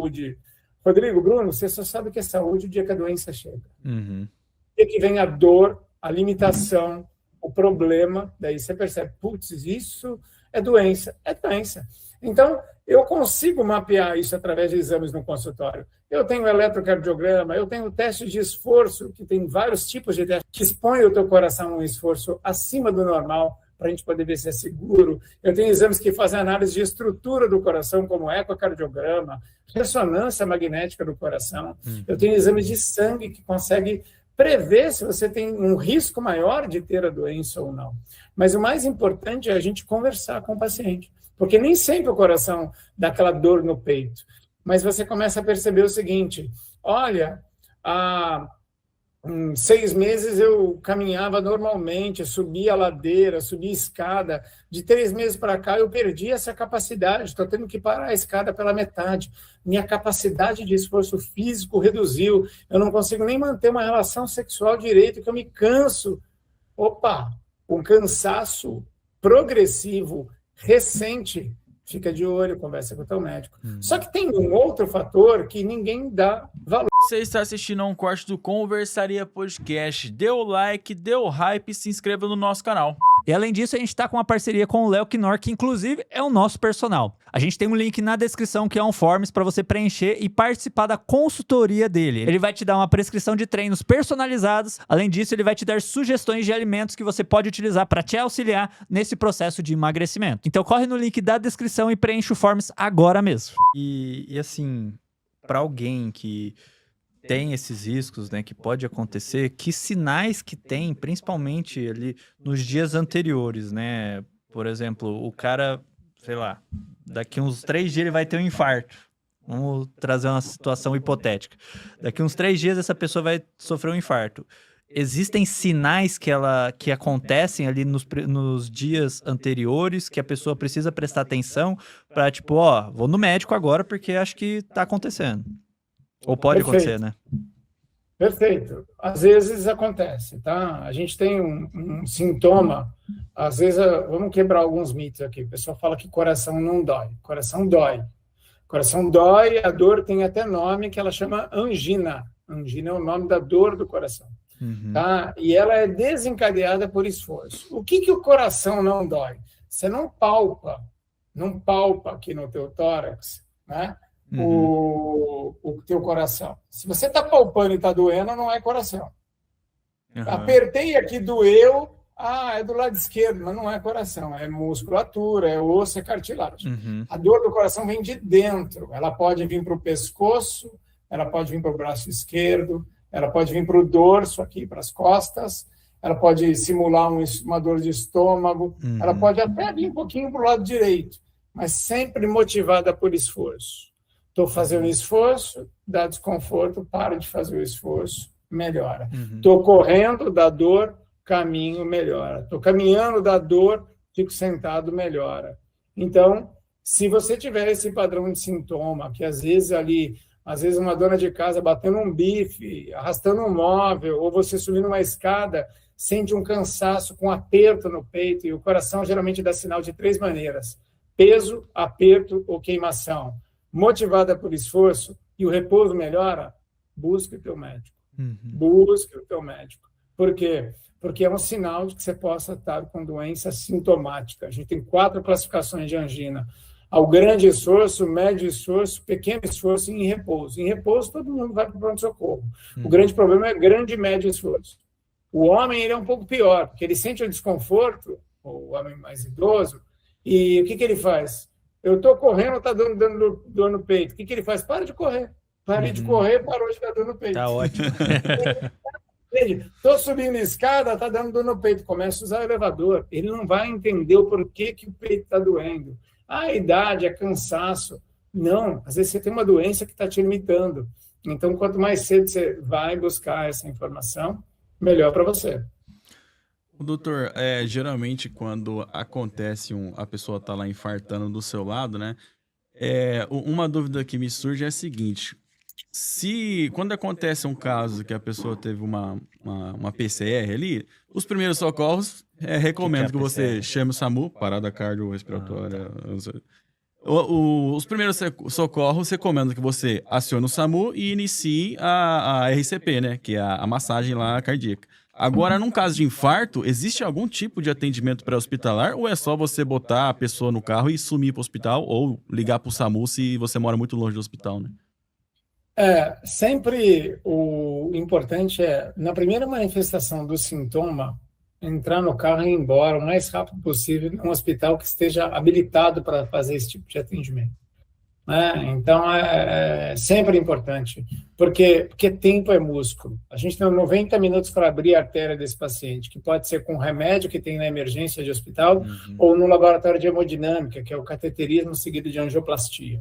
saúde. Rodrigo, Bruno, você só sabe que é saúde o dia que a doença chega. Uhum. O dia que vem a dor, a limitação, o problema, daí você percebe, putz, isso é doença. É doença. Então, eu consigo mapear isso através de exames no consultório. Eu tenho eletrocardiograma, eu tenho testes de esforço, que tem vários tipos de testes, que expõem o teu coração a um esforço acima do normal, para a gente poder ver se é seguro. Eu tenho exames que fazem análise de estrutura do coração, como ecocardiograma, ressonância magnética do coração. Eu tenho exames de sangue que conseguem prever se você tem um risco maior de ter a doença ou não. Mas o mais importante é a gente conversar com o paciente, porque nem sempre o coração dá aquela dor no peito, mas você começa a perceber o seguinte, olha, há 6 meses eu caminhava normalmente, subia a ladeira, subia a escada, de 3 meses para cá eu perdi essa capacidade, estou tendo que parar a escada pela metade, minha capacidade de esforço físico reduziu, eu não consigo nem manter uma relação sexual direito, que eu me canso. Opa, um cansaço progressivo, recente, fica de olho, conversa com o teu médico. Só que tem um outro fator que ninguém dá valor. Você está assistindo a um corte do Conversaria Podcast. Dê o like, dê o hype e se inscreva no nosso canal. E além disso, a gente tá com uma parceria com o Léo Knorr, que inclusive é o nosso personal. A gente tem um link na descrição que é um forms para você preencher e participar da consultoria dele. Ele vai te dar uma prescrição de treinos personalizados. Além disso, ele vai te dar sugestões de alimentos que você pode utilizar para te auxiliar nesse processo de emagrecimento. Então corre no link da descrição e preenche o forms agora mesmo. E assim, para alguém que tem esses riscos, né, que pode acontecer, que sinais que tem, principalmente ali nos dias anteriores, né? Por exemplo, o cara, sei lá, daqui uns 3 dias ele vai ter um infarto. Vamos trazer uma situação hipotética. Daqui uns 3 dias essa pessoa vai sofrer um infarto. Existem sinais que acontecem ali nos dias anteriores que a pessoa precisa prestar atenção para, tipo, ó, vou no médico agora porque acho que tá acontecendo. Ou pode acontecer, né? Perfeito. Às vezes acontece, tá? A gente tem um sintoma, às vezes, vamos quebrar alguns mitos aqui. O pessoal fala que coração não dói. Coração dói. Coração dói, a dor tem até nome que ela chama angina. Angina é o nome da dor do coração. Tá? E ela é desencadeada por esforço. O que o coração não dói? Você não palpa aqui no teu tórax, né? O teu coração. Se você está palpando e está doendo, não é coração. Apertei aqui, doeu, é do lado esquerdo, mas não é coração, é musculatura, é osso, é cartilagem. A dor do coração vem de dentro, ela pode vir para o pescoço, ela pode vir para o braço esquerdo, ela pode vir para o dorso, aqui para as costas, ela pode simular uma dor de estômago, ela pode até vir um pouquinho para o lado direito, mas sempre motivada por esforço. Estou fazendo esforço, dá desconforto, paro de fazer o esforço, melhora. Estou correndo, dá dor, caminho, melhora. Estou caminhando, dá dor, fico sentado, melhora. Então, se você tiver esse padrão de sintoma, que às vezes uma dona de casa batendo um bife, arrastando um móvel, ou você subindo uma escada, sente um cansaço com aperto no peito, e o coração geralmente dá sinal de 3 maneiras: peso, aperto ou queimação. Motivada por esforço e o repouso melhora, busque o teu médico. Busque o teu médico. Por quê? Porque é um sinal de que você possa estar com doença sintomática. A gente tem 4 classificações de angina: ao grande esforço, médio esforço, pequeno esforço e em repouso. Em repouso, todo mundo vai para o pronto-socorro. O grande problema é grande e médio esforço. O homem ele é um pouco pior, porque ele sente um desconforto, o homem mais idoso, e o que ele faz? Eu estou correndo, está dando dor no peito. O que ele faz? Para de correr. Parei de correr, parou de dar dor no peito. Tá ótimo. Estou subindo a escada, está dando dor no peito. Começa a usar o elevador. Ele não vai entender o porquê que o peito está doendo. A idade, é cansaço. Não, às vezes você tem uma doença que está te limitando. Então, quanto mais cedo você vai buscar essa informação, melhor para você. Doutor, geralmente quando acontece a pessoa tá lá infartando do seu lado, né? Uma dúvida que me surge é a seguinte: quando acontece um caso que a pessoa teve uma PCR ali, os primeiros socorros, recomendo que você chame o SAMU, parada cardiorrespiratória, Os primeiros socorros recomendam que você acione o SAMU e inicie a RCP, né? Que é a massagem lá cardíaca. Agora, num caso de infarto, existe algum tipo de atendimento pré-hospitalar ou é só você botar a pessoa no carro e sumir para o hospital ou ligar para o SAMU se você mora muito longe do hospital, né? Sempre o importante é, na primeira manifestação do sintoma, entrar no carro e ir embora o mais rápido possível num hospital que esteja habilitado para fazer esse tipo de atendimento. Né? Então, é sempre importante, porque tempo é músculo. A gente tem 90 minutos para abrir a artéria desse paciente, que pode ser com remédio que tem na emergência de hospital, ou no laboratório de hemodinâmica, que é o cateterismo seguido de angioplastia.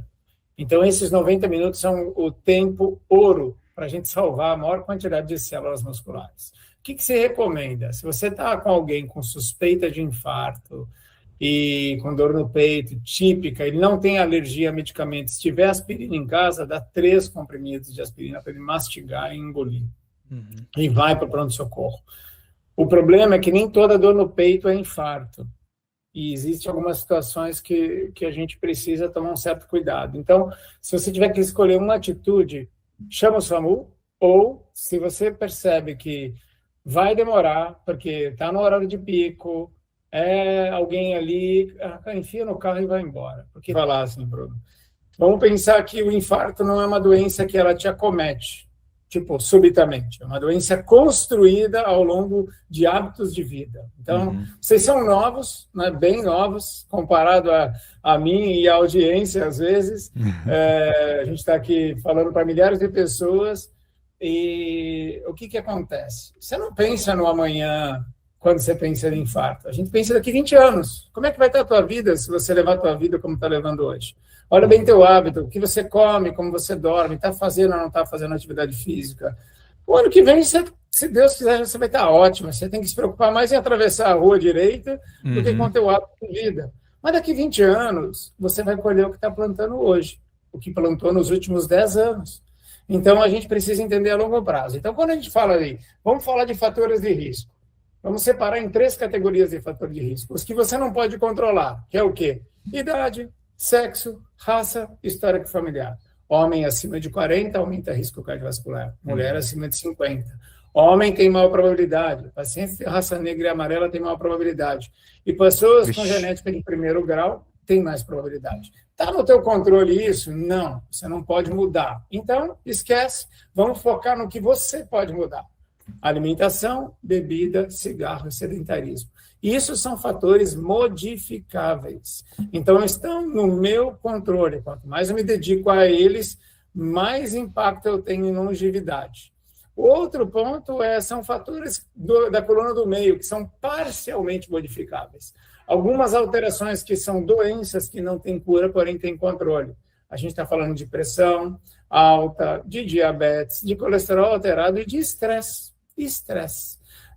Então, esses 90 minutos são o tempo ouro para a gente salvar a maior quantidade de células musculares. O que se recomenda? Se você está com alguém com suspeita de infarto, e com dor no peito, típica, ele não tem alergia a medicamentos, se tiver aspirina em casa, dá 3 comprimidos de aspirina para ele mastigar e engolir. E vai para o pronto-socorro. O problema é que nem toda dor no peito é infarto. E existem algumas situações que a gente precisa tomar um certo cuidado. Então, se você tiver que escolher uma atitude, chama o SAMU, ou se você percebe que vai demorar, porque está no horário de pico, alguém ali, enfia no carro e vai embora. Porque falar assim, Bruno, vamos pensar que o infarto não é uma doença que ela te acomete, tipo, subitamente. É uma doença construída ao longo de hábitos de vida. Então, vocês são novos, né, bem novos, comparado a mim e a audiência, às vezes. A gente está aqui falando para milhares de pessoas. E o que acontece? Você não pensa no amanhã quando você pensa em infarto. A gente pensa daqui 20 anos. Como é que vai estar a tua vida se você levar a tua vida como está levando hoje? Olha bem teu hábito, o que você come, como você dorme, está fazendo ou não está fazendo atividade física. O ano que vem, se Deus quiser, você vai estar ótimo. Você tem que se preocupar mais em atravessar a rua direita do que com o teu hábito de vida. Mas daqui 20 anos, você vai colher o que está plantando hoje, o que plantou nos últimos 10 anos. Então, a gente precisa entender a longo prazo. Então, quando a gente fala ali, vamos falar de fatores de risco. Vamos separar em 3 categorias de fator de risco. Os que você não pode controlar, que é o quê? Idade, sexo, raça, histórico familiar. Homem acima de 40 aumenta risco cardiovascular. Mulher acima de 50. Homem tem maior probabilidade. Pacientes de raça negra e amarela têm maior probabilidade. E pessoas com genética de primeiro grau têm mais probabilidade. Está no teu controle isso? Não. Você não pode mudar. Então, esquece. Vamos focar no que você pode mudar. Alimentação, bebida, cigarro e sedentarismo. Isso são fatores modificáveis. Então, estão no meu controle. Quanto mais eu me dedico a eles, mais impacto eu tenho em longevidade. Outro ponto são fatores da coluna do meio, que são parcialmente modificáveis. Algumas alterações que são doenças que não têm cura, porém têm controle. A gente está falando de pressão alta, de diabetes, de colesterol alterado e de estresse.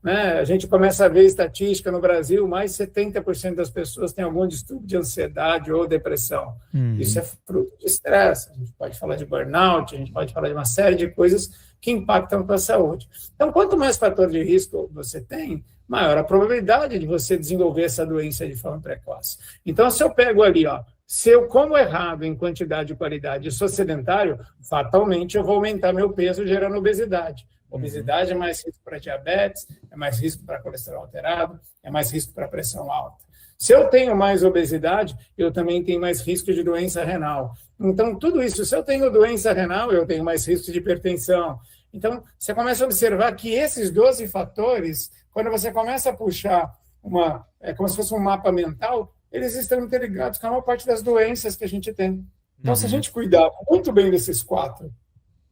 Né? A gente começa a ver estatística no Brasil, mais de 70% das pessoas têm algum distúrbio de ansiedade ou depressão. Isso é fruto de estresse. A gente pode falar de burnout, a gente pode falar de uma série de coisas que impactam com a saúde. Então, quanto mais fator de risco você tem, maior a probabilidade de você desenvolver essa doença de forma precoce. Então, se eu pego ali, se eu como errado em quantidade e qualidade e sou sedentário, fatalmente eu vou aumentar meu peso gerando obesidade. Obesidade é mais risco para diabetes, é mais risco para colesterol alterado, é mais risco para pressão alta. Se eu tenho mais obesidade, eu também tenho mais risco de doença renal. Então, tudo isso, se eu tenho doença renal, eu tenho mais risco de hipertensão. Então, você começa a observar que esses 12 fatores, quando você começa a puxar como se fosse um mapa mental, eles estão interligados com a maior parte das doenças que a gente tem. Então, se a gente cuidar muito bem desses 4,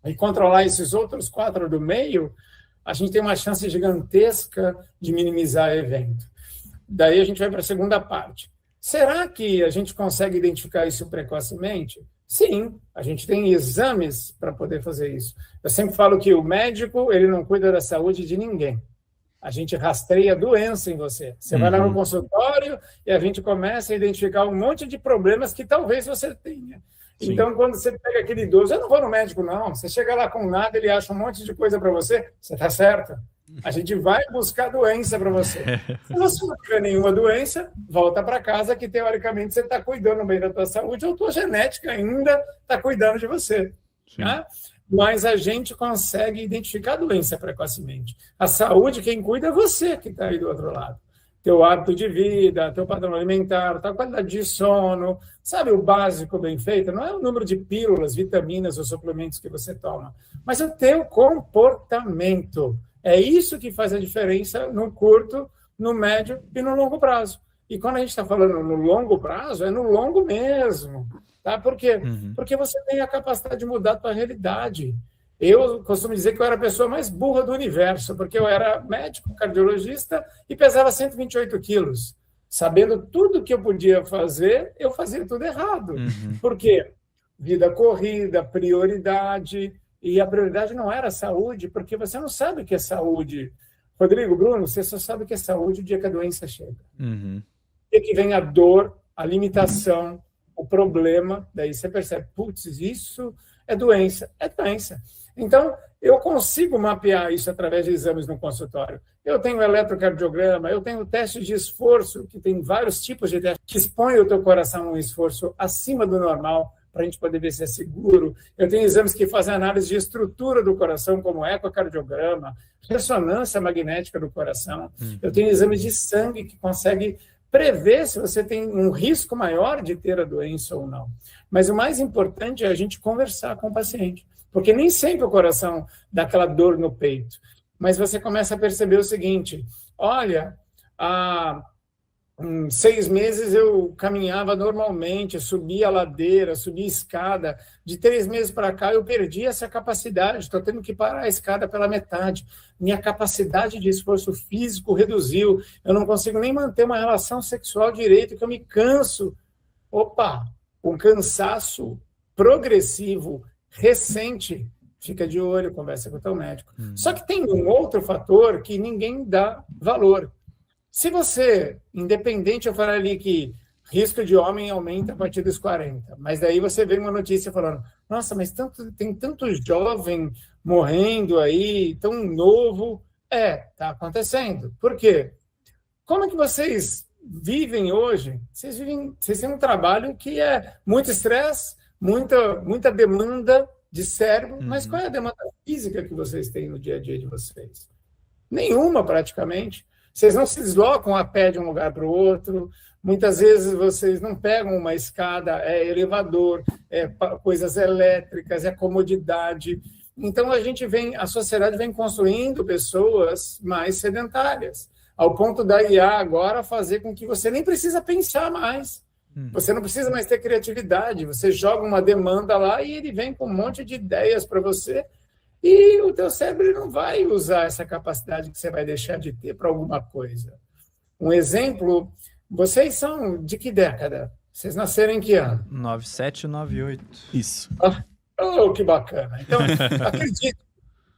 e controlar esses outros 4 do meio, a gente tem uma chance gigantesca de minimizar o evento. Daí a gente vai para a segunda parte. Será que a gente consegue identificar isso precocemente? Sim, a gente tem exames para poder fazer isso. Eu sempre falo que o médico, ele não cuida da saúde de ninguém. A gente rastreia a doença em você. Você vai lá no consultório e a gente começa a identificar um monte de problemas que talvez você tenha. Sim. Então, quando você pega aquele idoso, eu não vou no médico, não. Você chega lá com nada, ele acha um monte de coisa para você, você está certo. A gente vai buscar doença para você. Se você não tiver nenhuma doença, volta para casa que, teoricamente, você está cuidando bem da tua saúde ou tua genética ainda está cuidando de você. Tá? Mas a gente consegue identificar a doença precocemente. A saúde, quem cuida é você que está aí do outro lado. Teu hábito de vida, teu padrão alimentar, tua qualidade de sono, sabe, o básico bem feito, não é o número de pílulas, vitaminas ou suplementos que você toma, mas o teu comportamento. É isso que faz a diferença no curto, no médio e no longo prazo. E quando a gente está falando no longo prazo, é no longo mesmo. Tá? Por quê? Porque você tem a capacidade de mudar a tua realidade. Eu costumo dizer que eu era a pessoa mais burra do universo, porque eu era médico, cardiologista e pesava 128 quilos. Sabendo tudo que eu podia fazer, eu fazia tudo errado. Por quê? Vida corrida, prioridade. E a prioridade não era saúde, porque você não sabe o que é saúde. Rodrigo, Bruno, você só sabe o que é saúde o dia que a doença chega. E que vem a dor, a limitação, o problema, daí você percebe, putz, isso é doença. É doença. Então, eu consigo mapear isso através de exames no consultório. Eu tenho eletrocardiograma, eu tenho teste de esforço, que tem vários tipos de testes, que expõem o teu coração a um esforço acima do normal, para a gente poder ver se é seguro. Eu tenho exames que fazem análise de estrutura do coração, como ecocardiograma, ressonância magnética do coração. Eu tenho exames de sangue que conseguem prever se você tem um risco maior de ter a doença ou não. Mas o mais importante é a gente conversar com o paciente, porque nem sempre o coração dá aquela dor no peito, mas você começa a perceber o seguinte, olha, em 6 meses eu caminhava normalmente, subia a ladeira, subia a escada. De 3 meses para cá eu perdi essa capacidade, estou tendo que parar a escada pela metade. Minha capacidade de esforço físico reduziu, eu não consigo nem manter uma relação sexual direito, que eu me canso. Opa, um cansaço progressivo, recente, fica de olho, conversa com o teu médico. Só que tem um outro fator que ninguém dá valor. Se você, independente, eu falar ali que risco de homem aumenta a partir dos 40, mas daí você vê uma notícia falando, nossa, mas tem tanto jovem morrendo aí, tão novo. Tá acontecendo. Por quê? Como é que vocês vivem hoje? Vocês têm um trabalho que é muito estresse, muita demanda de cérebro, mas qual é a demanda física que vocês têm no dia a dia de vocês? Nenhuma, praticamente. Vocês não se deslocam a pé de um lugar para o outro, muitas vezes vocês não pegam uma escada, é elevador, é coisas elétricas, é comodidade. Então a sociedade vem construindo pessoas mais sedentárias, ao ponto da IA agora fazer com que você nem precisa pensar mais. Você não precisa mais ter criatividade, você joga uma demanda lá e ele vem com um monte de ideias para você. E o teu cérebro não vai usar essa capacidade que você vai deixar de ter para alguma coisa. Um exemplo, vocês são de que década? Vocês nasceram em que ano? 97 e 98. Isso. Oh, que bacana. Então, acredite,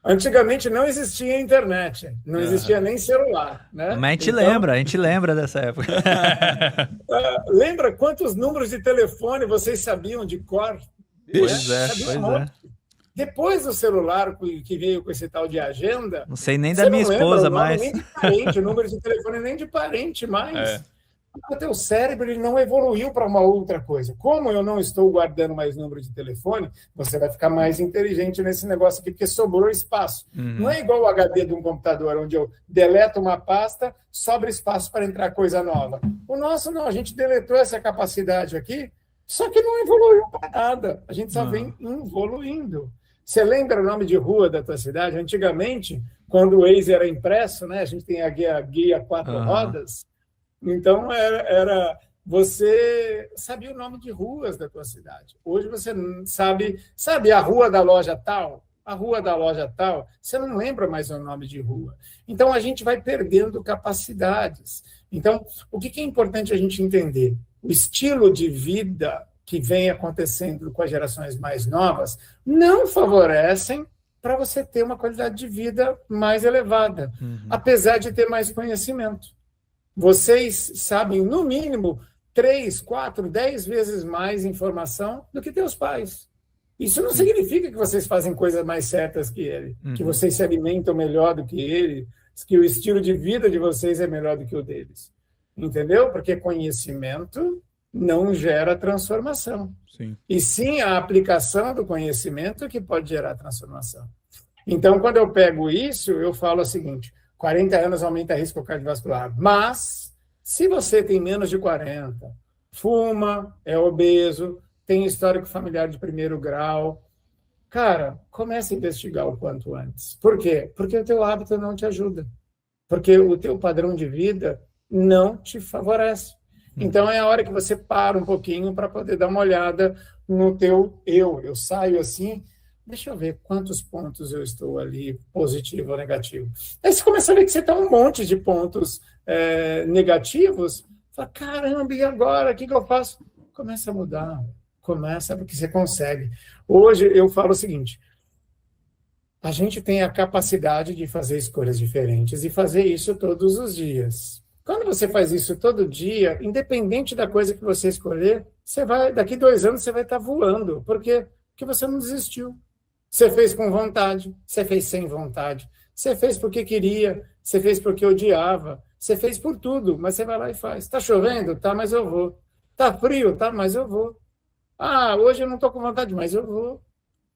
antigamente não existia internet, não existia nem celular. Né? Mas a gente lembra dessa época. Lembra quantos números de telefone vocês sabiam de cor? Pois é. Depois do celular que veio com esse tal de agenda... Não sei nem da minha esposa mais. Nem de parente, o número de telefone nem de parente mais. O teu cérebro ele não evoluiu para uma outra coisa. Como eu não estou guardando mais número de telefone, você vai ficar mais inteligente nesse negócio aqui, porque sobrou espaço. Não é igual o HD de um computador, onde eu deleto uma pasta, sobra espaço para entrar coisa nova. O nosso não, a gente deletou essa capacidade aqui, só que não evoluiu para nada. A gente só vem evoluindo. Você lembra o nome de rua da tua cidade? Antigamente, quando o Waze era impresso, né? A gente tem a guia 4 rodas. Então, você sabia o nome de ruas da tua cidade. Hoje você sabe a rua da loja tal? A rua da loja tal, você não lembra mais o nome de rua. Então, a gente vai perdendo capacidades. Então, o que é importante a gente entender? O estilo de vida que vem acontecendo com as gerações mais novas não favorecem para você ter uma qualidade de vida mais elevada, apesar de ter mais conhecimento. Vocês sabem, no mínimo, 3, 4, 10 vezes mais informação do que teus pais. Isso não significa que vocês fazem coisas mais certas que ele, que vocês se alimentam melhor do que ele, que o estilo de vida de vocês é melhor do que o deles. Entendeu? Porque conhecimento não gera transformação. Sim. E sim a aplicação do conhecimento que pode gerar transformação. Então, quando eu pego isso, eu falo o seguinte: 40 anos aumenta risco cardiovascular. Mas, se você tem menos de 40, fuma, é obeso, tem histórico familiar de primeiro grau, cara, comece a investigar o quanto antes. Por quê? Porque o teu hábito não te ajuda. Porque o teu padrão de vida não te favorece. Então, é a hora que você para um pouquinho para poder dar uma olhada no teu eu. Eu saio assim, deixa eu ver quantos pontos eu estou ali, positivo ou negativo. Aí você começa a ver que você está um monte de pontos negativos. Fala, caramba, e agora? O que eu faço? Começa a mudar. Começa porque você consegue. Hoje eu falo o seguinte: a gente tem a capacidade de fazer escolhas diferentes e fazer isso todos os dias. Quando você faz isso todo dia, independente da coisa que você escolher, você vai, daqui 2 anos você vai estar voando. Por quê? Porque você não desistiu. Você fez com vontade, você fez sem vontade, você fez porque queria, você fez porque odiava, você fez por tudo, mas você vai lá e faz. Está chovendo? Tá, mas eu vou. Está frio? Tá, mas eu vou. Ah, hoje eu não estou com vontade, mas eu vou.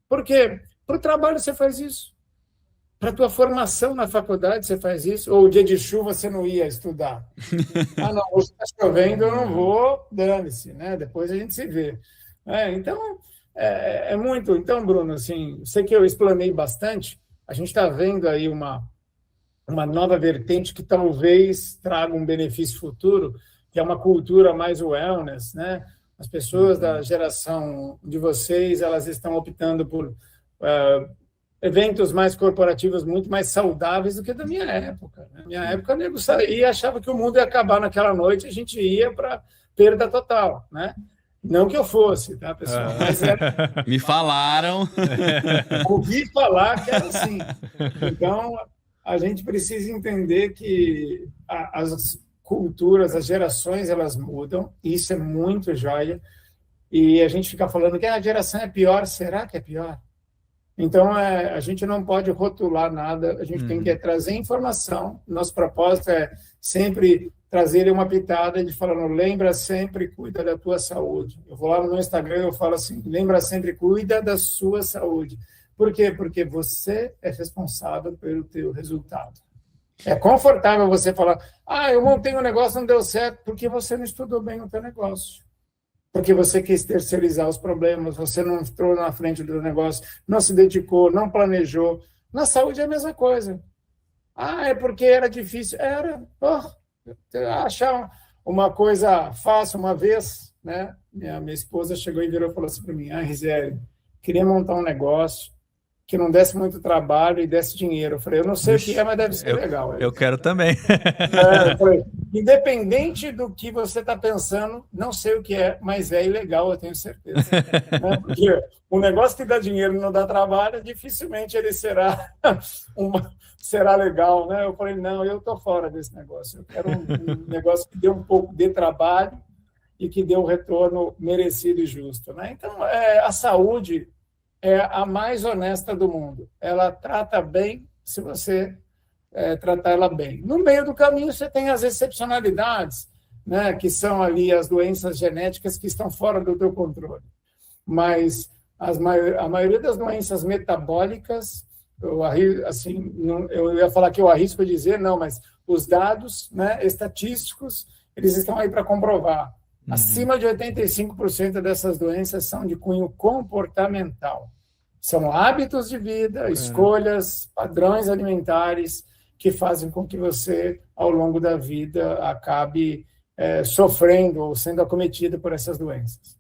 Por quê? Para o trabalho você faz isso. Para a tua formação na faculdade você faz isso. Ou o dia de chuva você não ia estudar. Ah, não, hoje está chovendo, eu não vou, dane-se, né? Depois a gente se vê. Então, é muito. Então, Bruno, assim, sei que eu explanei bastante. A gente está vendo aí uma nova vertente que talvez traga um benefício futuro, que é uma cultura mais wellness, né? As pessoas da geração de vocês, elas estão optando por eventos mais corporativos muito mais saudáveis do que da minha época. Na minha época, o nego saía e achava que o mundo ia acabar naquela noite, a gente ia para perda total, né? Não que eu fosse, tá, pessoal? Mas Me falaram. Ouvi falar que era assim. Então, a gente precisa entender que as culturas, as gerações, elas mudam, e isso é muito joia. E a gente fica falando que a geração é pior, será que é pior? Então, a gente não pode rotular nada, a gente tem que trazer informação. Nosso propósito é sempre trazer uma pitada de falando, lembra sempre, cuida da tua saúde. Eu vou lá no meu Instagram e eu falo assim, lembra sempre, cuida da sua saúde. Por quê? Porque você é responsável pelo teu resultado. É confortável você falar, eu montei um negócio, não deu certo, porque você não estudou bem o teu negócio. Porque você quis terceirizar os problemas, você não entrou na frente do negócio, não se dedicou, não planejou. Na saúde é a mesma coisa. É porque era difícil. Era. Achar uma coisa fácil uma vez, né? Minha esposa chegou e virou e falou assim para mim, Rizeli, queria montar um negócio que não desse muito trabalho e desse dinheiro. Eu falei, eu não sei o que é, mas deve ser legal. Eu quero também. Eu falei, independente do que você está pensando, não sei o que é, mas é ilegal, eu tenho certeza. Né? Porque um negócio que dá dinheiro e não dá trabalho, dificilmente ele será legal. Né? Eu falei, não, eu estou fora desse negócio. Eu quero um negócio que dê um pouco de trabalho e que dê um retorno merecido e justo. Né? Então, a saúde é a mais honesta do mundo. Ela trata bem se você tratar ela bem. No meio do caminho, você tem as excepcionalidades, né, que são ali as doenças genéticas que estão fora do teu controle. Mas a maioria das doenças metabólicas, eu ia falar que eu arrisco dizer, não, mas os dados, né, estatísticos, eles estão aí para comprovar. Acima de 85% dessas doenças são de cunho comportamental. São hábitos de vida, escolhas, padrões alimentares que fazem com que você, ao longo da vida, acabe sofrendo ou sendo acometido por essas doenças.